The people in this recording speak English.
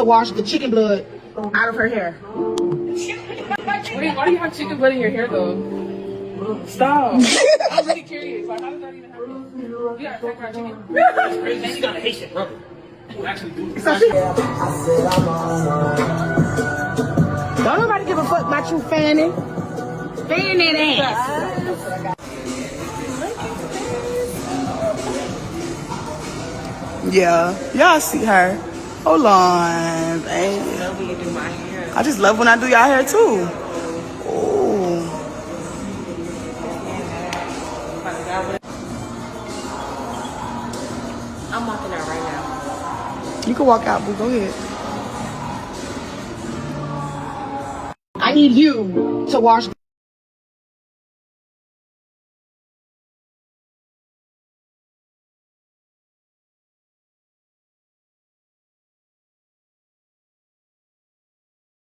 to wash the chicken blood out of her hair. Wait, why do you have chicken blood in your hair though? Stop. I'm really curious. Like, how does that even happen? You gotta check our chicken. That's crazy. She got a Haitian brother. Who actually do this. Don't nobody give a fuck about you fanning. Fan that ass. Yeah, y'all see her. Hold on, baby. I love when you do my hair. I just love when I do y'all hair too. Ooh. I'm walking out right now. You can walk out, boo. Go ahead. I need you to wash